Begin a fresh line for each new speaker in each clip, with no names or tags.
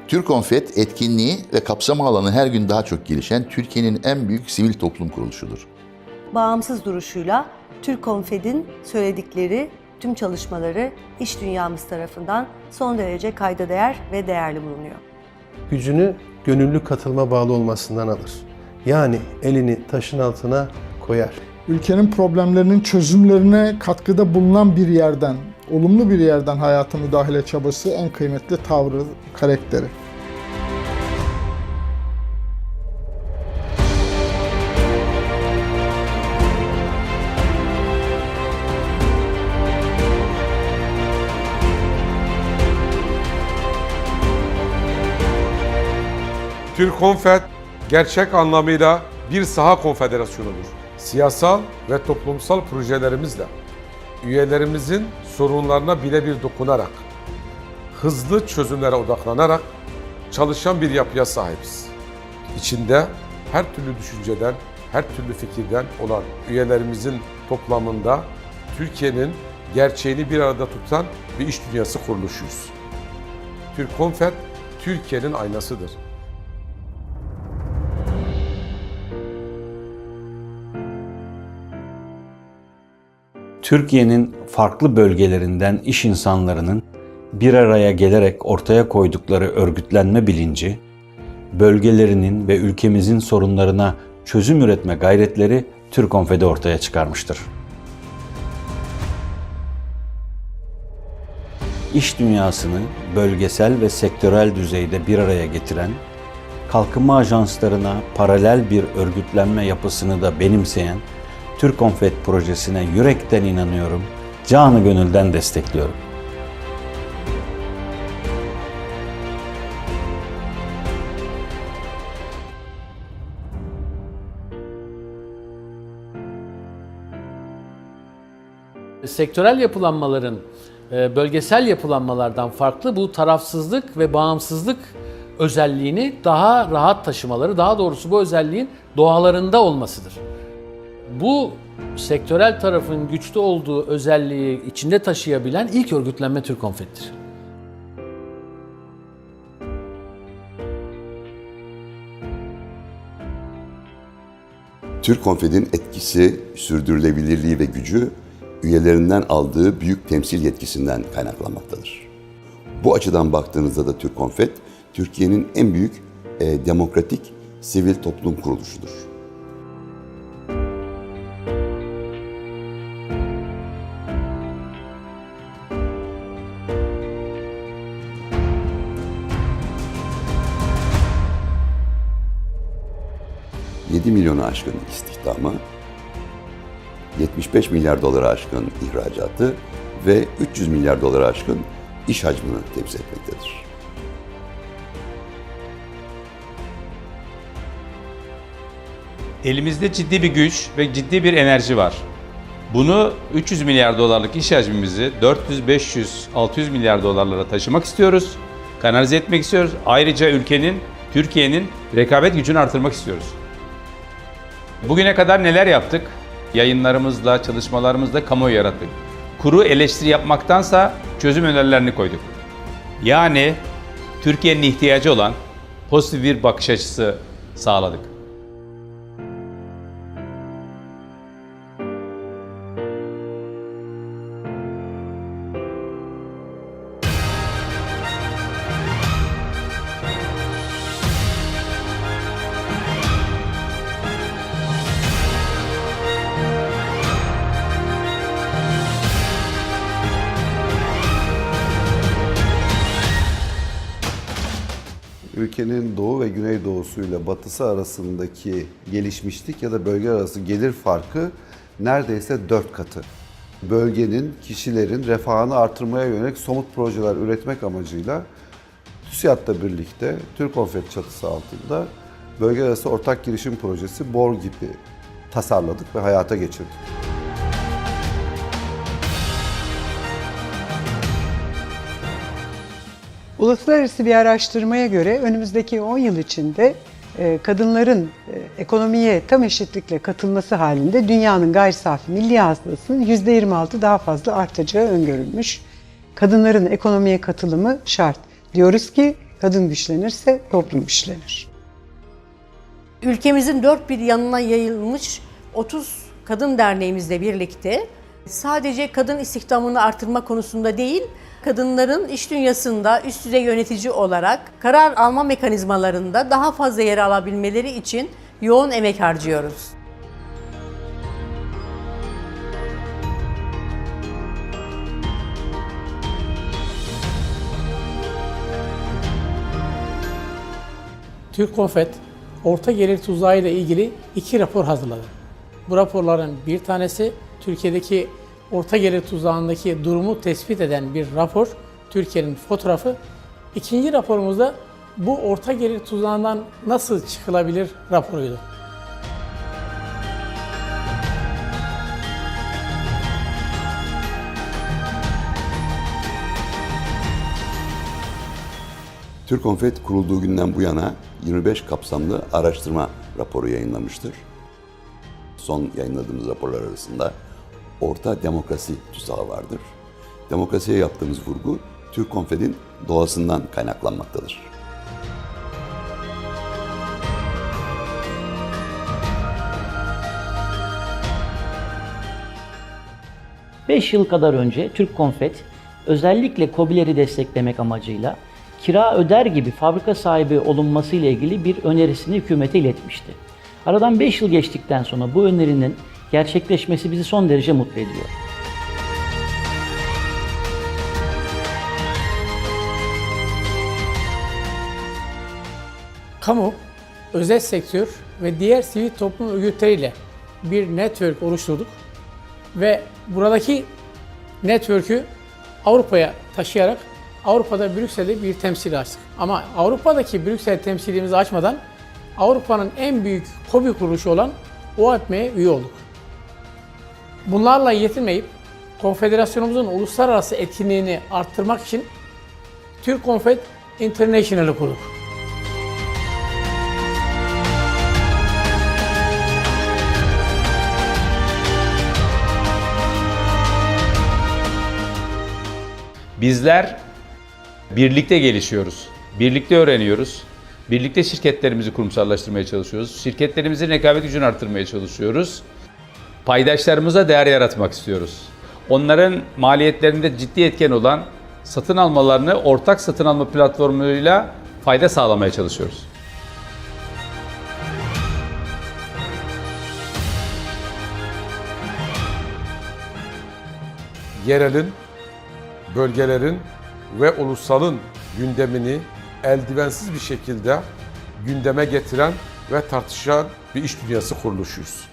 TÜRKONFET etkinliği ve kapsama alanı her gün daha çok gelişen Türkiye'nin en büyük sivil toplum kuruluşudur.
Bağımsız duruşuyla TÜRKONFET'in söyledikleri, tüm çalışmaları iş dünyamız tarafından son derece kayda değer ve değerli bulunuyor.
Gücünü gönüllü katılıma bağlı olmasından alır. Yani elini taşın altına koyar.
Ülkenin problemlerinin çözümlerine katkıda bulunan bir yerden, olumlu bir yerden hayata müdahale çabası en kıymetli tavrı, karakteri.
TÜRKONFET gerçek anlamıyla bir saha konfederasyonudur. Siyasal ve toplumsal projelerimizle üyelerimizin sorunlarına birebir dokunarak, hızlı çözümlere odaklanarak çalışan bir yapıya sahibiz. İçinde her türlü düşünceden, her türlü fikirden olan üyelerimizin toplamında Türkiye'nin gerçeğini bir arada tutan bir iş dünyası kuruluşuyuz. TÜRKONFET, Türkiye'nin aynasıdır.
Türkiye'nin farklı bölgelerinden iş insanlarının bir araya gelerek ortaya koydukları örgütlenme bilinci, bölgelerinin ve ülkemizin sorunlarına çözüm üretme gayretleri TÜRKONFET'i ortaya çıkarmıştır. İş dünyasını bölgesel ve sektörel düzeyde bir araya getiren, kalkınma ajanslarına paralel bir örgütlenme yapısını da benimseyen TÜRKONFET projesine yürekten inanıyorum, canı gönülden destekliyorum.
Sektörel yapılanmaların bölgesel yapılanmalardan farklı bu tarafsızlık ve bağımsızlık özelliğini daha rahat taşımaları, daha doğrusu bu özelliğin doğalarında olmasıdır. Bu sektörel tarafın güçlü olduğu özelliği içinde taşıyabilen ilk örgütlenme TÜRKONFET'tir.
TÜRKONFET'in etkisi, sürdürülebilirliği ve gücü üyelerinden aldığı büyük temsil yetkisinden kaynaklanmaktadır. Bu açıdan baktığınızda da TÜRKONFET, Türkiye'nin en büyük demokratik sivil toplum kuruluşudur. $7 milyonu aşkın istihdamı, 75 milyar dolara aşkın ihracatı ve 300 milyar dolara aşkın iş hacmini temsil etmektedir.
Elimizde ciddi bir güç ve ciddi bir enerji var. Bunu 300 milyar dolarlık iş hacmimizi 400, 500, 600 milyar dolarlara taşımak istiyoruz. Kanalize etmek istiyoruz. Ayrıca ülkenin, Türkiye'nin rekabet gücünü artırmak istiyoruz. Bugüne kadar neler yaptık? Yayınlarımızla, çalışmalarımızla kamuoyu yarattık. Kuru eleştiri yapmaktansa çözüm önerilerini koyduk. Yani Türkiye'nin ihtiyacı olan pozitif bir bakış açısı sağladık.
Ülkenin doğu ve güneydoğusuyla batısı arasındaki gelişmişlik ya da bölge arası gelir farkı neredeyse 4 katı. Bölgenin, kişilerin refahını artırmaya yönelik somut projeler üretmek amacıyla TÜSİAD'la birlikte TÜRKONFET çatısı altında bölge arası ortak girişim projesi BORGİP'i tasarladık ve hayata geçirdik.
Uluslararası bir araştırmaya göre önümüzdeki 10 yıl içinde kadınların ekonomiye tam eşitlikle katılması halinde dünyanın gayri safi milli hasılasının %26 daha fazla artacağı öngörülmüş. Kadınların ekonomiye katılımı şart. Diyoruz ki Kadın güçlenirse toplum güçlenir.
Ülkemizin dört bir yanına yayılmış 30 kadın derneğimizle birlikte sadece kadın istihdamını artırma konusunda değil, kadınların iş dünyasında üst düzey yönetici olarak karar alma mekanizmalarında daha fazla yer alabilmeleri için yoğun emek harcıyoruz.
TÜRKONFET, orta gelir tuzağı ile ilgili 2 rapor hazırladı. Bu raporların bir tanesi Türkiye'deki orta gelir tuzağındaki durumu tespit eden bir rapor, Türkiye'nin fotoğrafı. İkinci raporumuzda bu orta gelir tuzağından nasıl çıkılabilir raporuydu.
TÜRKONFET kurulduğu günden bu yana 25 kapsamlı araştırma raporu yayınlamıştır. Son yayınladığımız raporlar arasında orta demokrasi tuzağı vardır. Demokrasiye yaptığımız vurgu TÜRKONFET'in doğasından kaynaklanmaktadır.
Beş yıl kadar önce TÜRKONFET özellikle KOBİ'leri desteklemek amacıyla kira öder gibi fabrika sahibi olunması ile ilgili bir önerisini hükümete iletmişti. Aradan 5 yıl geçtikten sonra bu önerinin gerçekleşmesi bizi son derece mutlu ediyor.
Kamu, özel sektör ve diğer sivil toplum örgütleriyle bir network oluşturduk ve buradaki network'ü Avrupa'ya taşıyarak Avrupa'da Brüksel'de bir temsil açtık. Ama Avrupa'daki Brüksel temsilimizi açmadan Avrupa'nın en büyük KOBİ kuruluşu olan OAPM'ye üye olduk. Bunlarla yetinmeyip konfederasyonumuzun uluslararası etkinliğini arttırmak için TÜRKONFET International'ı kurduk.
Bizler birlikte gelişiyoruz, birlikte öğreniyoruz, birlikte şirketlerimizi kurumsallaştırmaya çalışıyoruz, şirketlerimizin rekabet gücünü arttırmaya çalışıyoruz. Paydaşlarımıza değer yaratmak istiyoruz. Onların maliyetlerinde ciddi etken olan satın almalarını ortak satın alma platformuyla fayda sağlamaya çalışıyoruz.
Yerelin, bölgelerin ve ulusalın gündemini eldivensiz bir şekilde gündeme getiren ve tartışan bir iş dünyası kuruluşuyuz.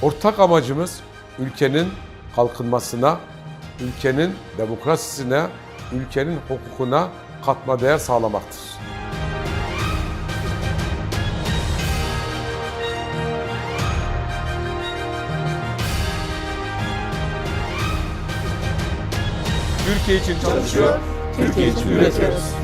Ortak amacımız ülkenin kalkınmasına, ülkenin demokrasisine, ülkenin hukukuna katma değer sağlamaktır. Türkiye için çalışıyor, Türkiye için üretiyoruz.